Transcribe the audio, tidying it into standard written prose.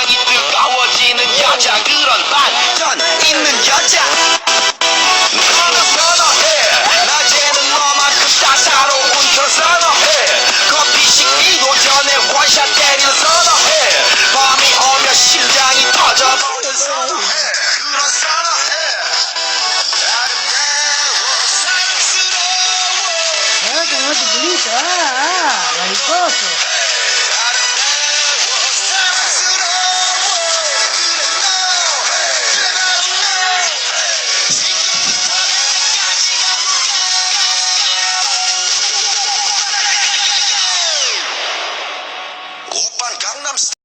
심장이 뜨거워지는 여자 그런 반전 있는 여자 너는 선호해 낮에는 너만큼 따사로운 걸 선호해 커피 식기도 전에 원샷 때리는 선호해 밤이 오면 심장이 터져버리는 선호해 그런 선호해 Olha que bonito. Mariposa.